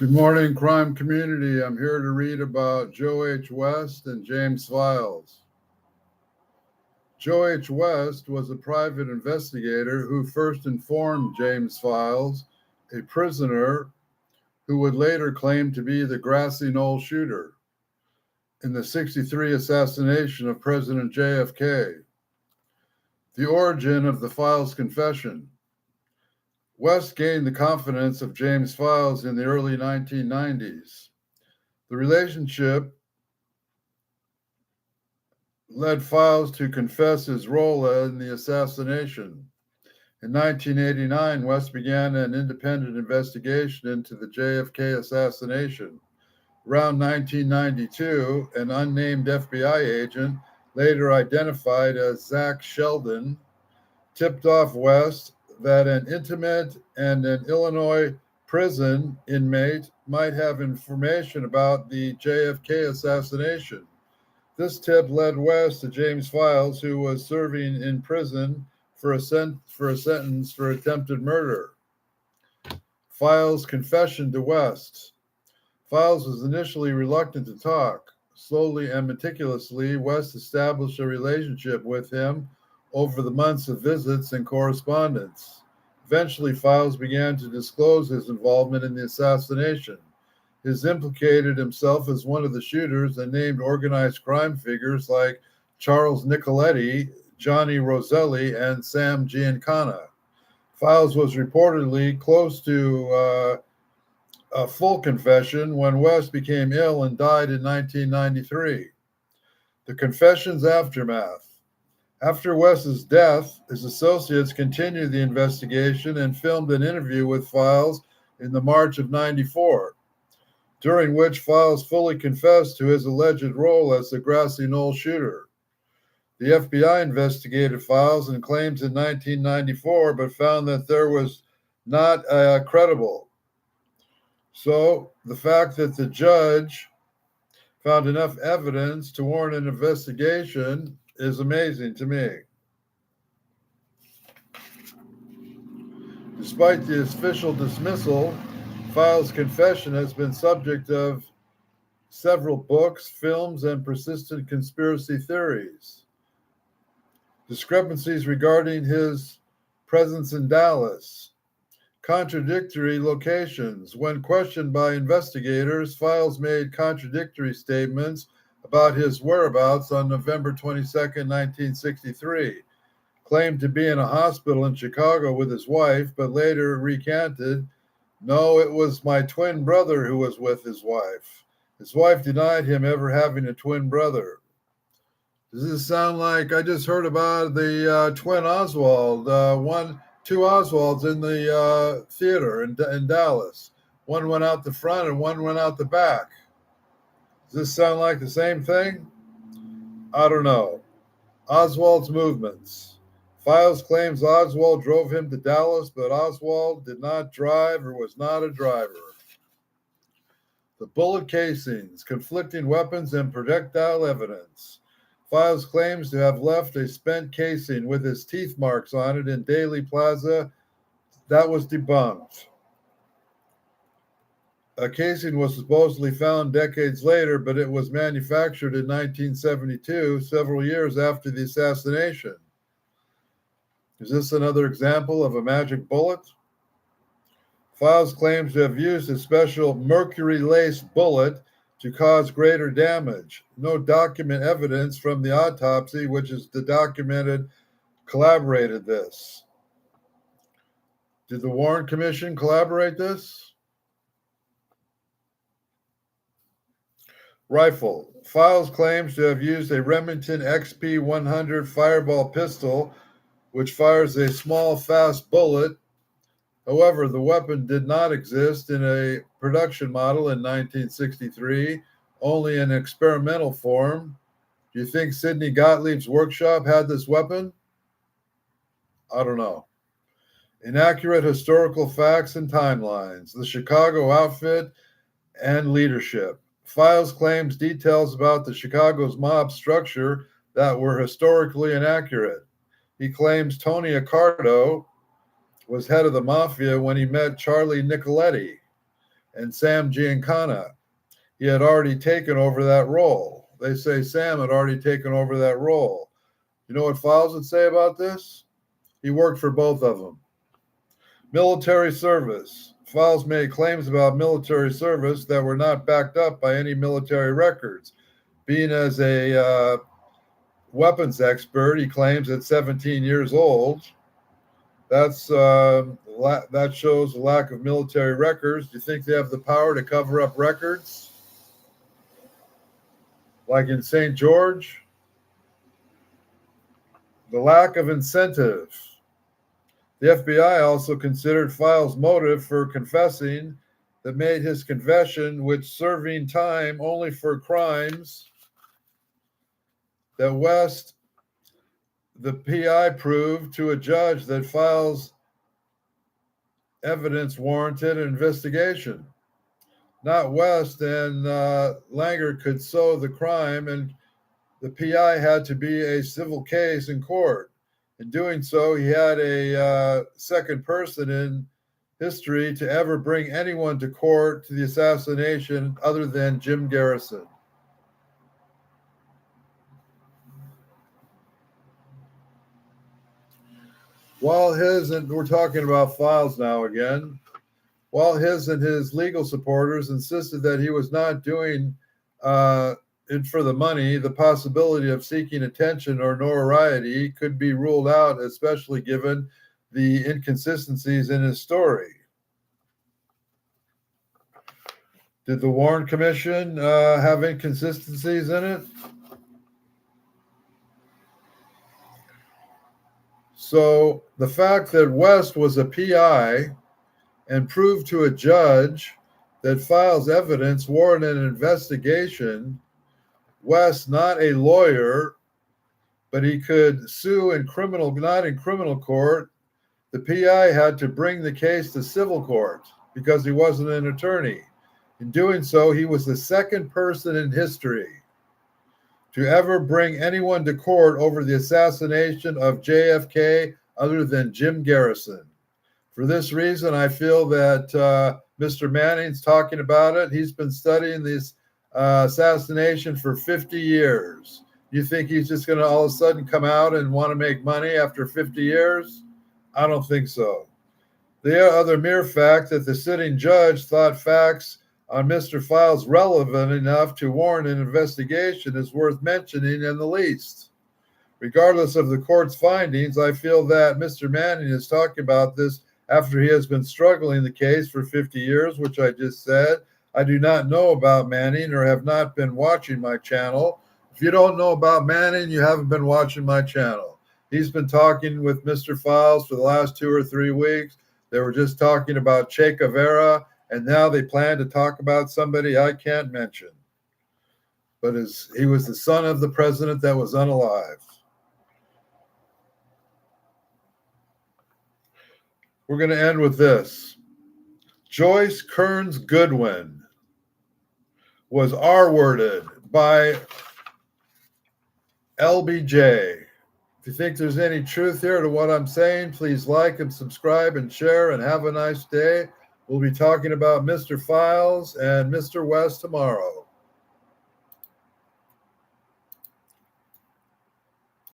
Good morning, crime community. I'm here to read about Joe H. West and James Files. Joe H. West was a private investigator who first informed James Files, a prisoner who would later claim to be the Grassy Knoll shooter in the '63 assassination of President JFK. The origin of the Files' confession. West gained the confidence of James Files in the early 1990s. The relationship led Files to confess his role in the assassination. In 1989, West began an independent investigation into the JFK assassination. Around 1992, an unnamed FBI agent, later identified as Zach Sheldon, tipped off West that an intimate and an Illinois prison inmate might have information about the JFK assassination. This tip led West to James Files, who was serving in prison for a sentence for attempted murder. Files' confession to West. Files was initially reluctant to talk. Slowly and meticulously, West established a relationship with him over the months of visits and correspondence. Eventually, Files began to disclose his involvement in the assassination. He implicated himself as one of the shooters and named organized crime figures like Charles Nicoletti, Johnny Roselli, and Sam Giancana. Files was reportedly close to a full confession when West became ill and died in 1993. The confession's aftermath. After West's death, his associates continued the investigation and filmed an interview with Files in the March of '94, during which Files fully confessed to his alleged role as the Grassy Knoll shooter. The FBI investigated Files and claims in 1994, but found that there was not credible. So the fact that the judge found enough evidence to warrant an investigation is amazing to me. Despite the official dismissal, Files' confession has been subject of several books, films, and persistent conspiracy theories. Discrepancies regarding his presence in Dallas. Contradictory locations. When questioned by investigators, Files made contradictory statements about his whereabouts on November 22, 1963. Claimed to be in a hospital in Chicago with his wife, but later recanted, "No, it was my twin brother who was with his wife." His wife denied him ever having a twin brother. Does this sound like I just heard about the twin Oswald? Two Oswalds in the theater in Dallas. One went out the front and one went out the back. Does this sound like the same thing? I don't know. Oswald's movements. Files claims Oswald drove him to Dallas, but Oswald did not drive or was not a driver. The bullet casings, conflicting weapons, and projectile evidence. Files claims to have left a spent casing with his teeth marks on it in Daley Plaza. That was debunked. A casing was supposedly found decades later, but it was manufactured in 1972, several years after the assassination. Is this another example of a magic bullet? Files claims to have used a special mercury-laced bullet to cause greater damage. No document evidence from the autopsy, which is the documented, collaborated this. Did the Warren Commission collaborate this? Rifle. Files claims to have used a Remington XP-100 fireball pistol, which fires a small, fast bullet. However, the weapon did not exist in a production model in 1963, only in experimental form. Do you think Sidney Gottlieb's workshop had this weapon? I don't know. Inaccurate historical facts and timelines. The Chicago outfit and leadership. Files claims details about the Chicago's mob structure that were historically inaccurate. He claims Tony Accardo was head of the mafia when he met Charlie Nicoletti. and Sam Giancana. He had already taken over that role. They say Sam had already taken over that role. You know what Files would say about this? He worked for both of them. Military service. Files made claims about military service that were not backed up by any military records. Being as a weapons expert, he claims at 17 years old, that shows a lack of military records. Do you think they have the power to cover up records? Like in St. George? The lack of incentive. The FBI also considered Files' motive for confessing that made his confession, which serving time only for crimes that West, the PI, proved to a judge that Files' evidence warranted an investigation. Not West and Langer could sow the crime, and the PI had to be a civil case in court. In doing so, he had a second person in history to ever bring anyone to court to the assassination other than Jim Garrison. While and we're talking about Files now again, while his and his legal supporters insisted that he was not doing it for the money, the possibility of seeking attention or notoriety could be ruled out, especially given the inconsistencies in his story. Did the Warren Commission have inconsistencies in it? So the fact that West was a PI and proved to a judge that Files' evidence warranted an investigation, West, not a lawyer, but he could sue not in criminal court. The PI had to bring the case to civil court because he wasn't an attorney. In doing so, he was the second person in history to ever bring anyone to court over the assassination of JFK other than Jim Garrison. For this reason, I feel that Mr. Manning's talking about it. He's been studying this assassination for 50 years. You think he's just going to all of a sudden come out and want to make money after 50 years? I don't think so. The other mere fact that the sitting judge thought facts on Mr. Files relevant enough to warrant an investigation is worth mentioning in the least. Regardless of the court's findings, I feel that Mr. Manning is talking about this after he has been struggling the case for 50 years, which I just said. I do not know about Manning or have not been watching my channel. If you don't know about Manning, you haven't been watching my channel. He's been talking with Mr. Files for the last 2 or 3 weeks. They were just talking about Che Guevara, and now they plan to talk about somebody I can't mention. But he was the son of the president that was unalive. We're going to end with this. Joyce Kearns Goodwin was R-worded by LBJ. If you think there's any truth here to what I'm saying, please like and subscribe and share, and have a nice day. We'll be talking about Mr. Files and Mr. West tomorrow.